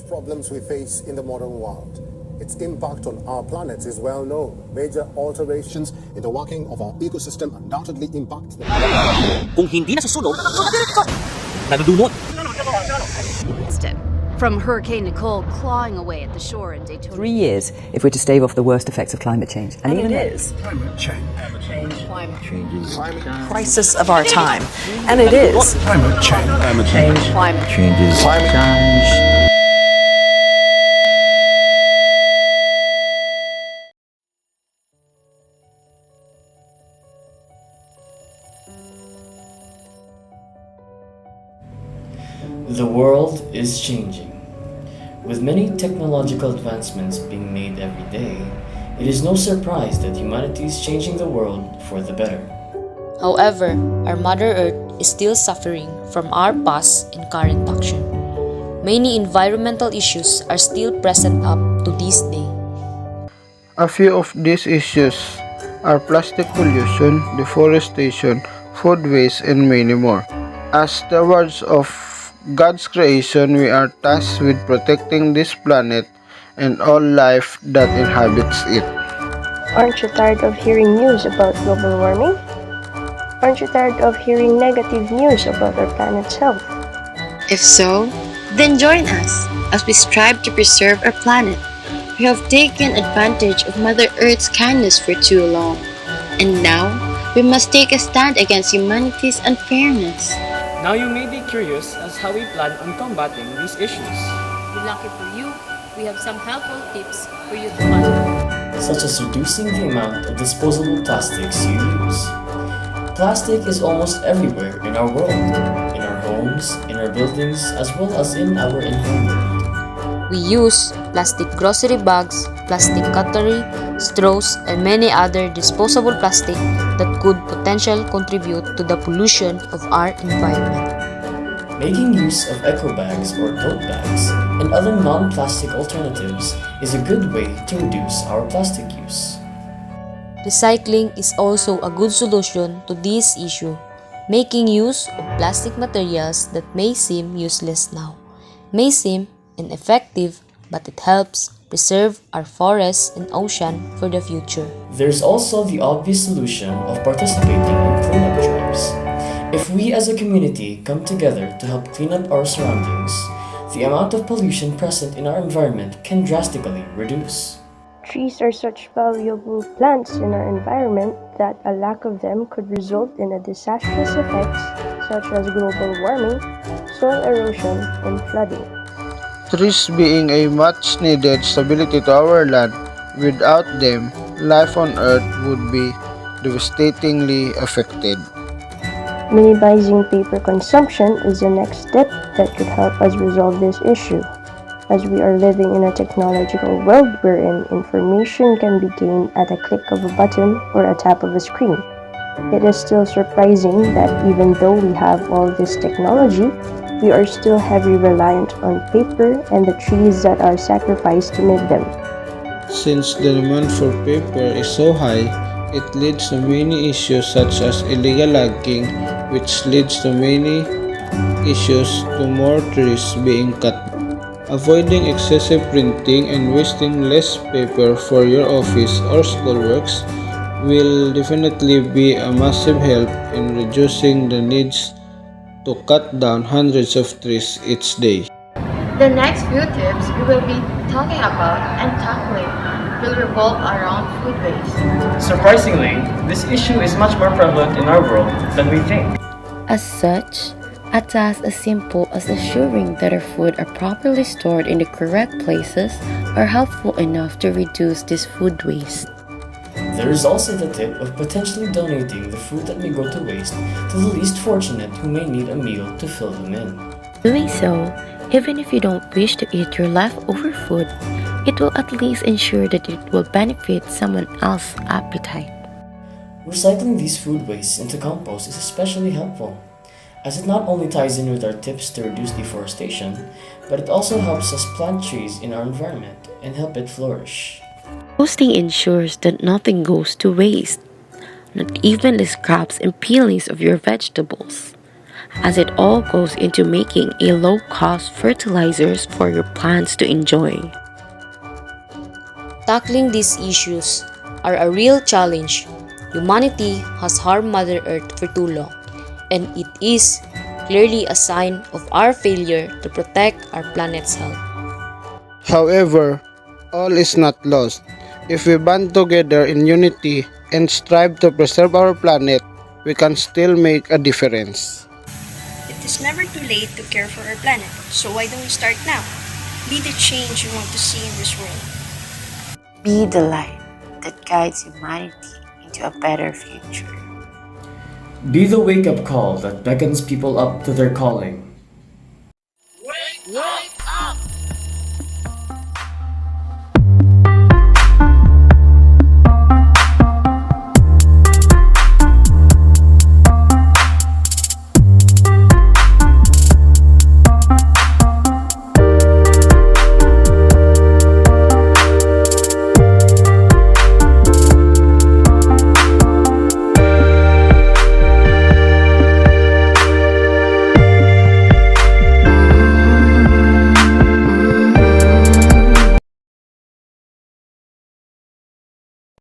of problems we face in the modern world. Its impact on our planet is well known. Major alterations in the working of our ecosystem undoubtedly impact the Kung hindi nasusunod, nadudunod. From Hurricane Nicole clawing away at the shore in Daytona. 3 years if we're to stave off the worst effects of climate change. And even it is. climate change. Climate changes. Crisis of our time. And it is. Climate change. Climate change. Climate Changes. Climate change. The world is changing. With many technological advancements being made every day, it is no surprise that humanity is changing the world for the better. However, our Mother Earth is still suffering from our past and current action. Many environmental issues are still present up to this day. A few of these issues are plastic pollution, deforestation, food waste, and many more. As stewards of God's creation, we are tasked with protecting this planet and all life that inhabits it. Aren't you tired of hearing news about global warming? Aren't you tired of hearing negative news about our planet's health? If so, then join us as we strive to preserve our planet. We have taken advantage of Mother Earth's kindness for too long, and now we must take a stand against humanity's unfairness. Now you may be curious as how we plan on combating these issues. Lucky for you, we have some helpful tips for you to follow. Such as reducing the amount of disposable plastics you use. Plastic is almost everywhere in our world, in our homes, in our buildings, as well as in our environment. We use plastic grocery bags, plastic cutlery, straws, and many other disposable plastic that could potentially contribute to the pollution of our environment. Making use of eco bags or tote bags and other non-plastic alternatives is a good way to reduce our plastic use. Recycling is also a good solution to this issue. Making use of plastic materials that may seem useless now may seem ineffective, but it helps preserve our forests and ocean for the future. There's also the obvious solution of participating in cleanup drives. If we as a community come together to help clean up our surroundings, the amount of pollution present in our environment can drastically reduce. Trees are such valuable plants in our environment that a lack of them could result in a disastrous effects such as global warming, soil erosion, and flooding. Trees being a much needed stability to our land, without them, life on Earth would be devastatingly affected. Minimizing paper consumption is the next step that could help us resolve this issue. As we are living in a technological world wherein information can be gained at a click of a button or a tap of a screen, it is still surprising that even though we have all this technology, we are still heavily reliant on paper and the trees that are sacrificed to make them. Since the demand for paper is so high, it leads to many issues such as illegal logging, which leads to many issues to more trees being cut. Avoiding excessive printing and wasting less paper for your office or schoolworks will definitely be a massive help in reducing the needs to cut down hundreds of trees each day. The next few tips we will be talking about and tackling will revolve around food waste. Surprisingly, this issue is much more prevalent in our world than we think. As such, a task as simple as assuring that our food are properly stored in the correct places are helpful enough to reduce this food waste. There is also the tip of potentially donating the food that may go to waste to the least fortunate who may need a meal to fill them in. Doing so, even if you don't wish to eat your leftover food, it will at least ensure that it will benefit someone else's appetite. Recycling these food wastes into compost is especially helpful, as it not only ties in with our tips to reduce deforestation, but it also helps us plant trees in our environment and help it flourish. Composting ensures that nothing goes to waste, not even the scraps and peelings of your vegetables. as it all goes into making a low-cost fertilizers for your plants to enjoy. Tackling these issues are a real challenge. Humanity has harmed Mother Earth for too long, and it is clearly a sign of our failure to protect our planet's health. However, all is not lost. If we band together in unity and strive to preserve our planet, we can still make a difference. It is never too late to care for our planet, so why don't we start now? Be the change you want to see in this world. Be the light that guides humanity into a better future. Be the wake-up call that beckons people up to their calling.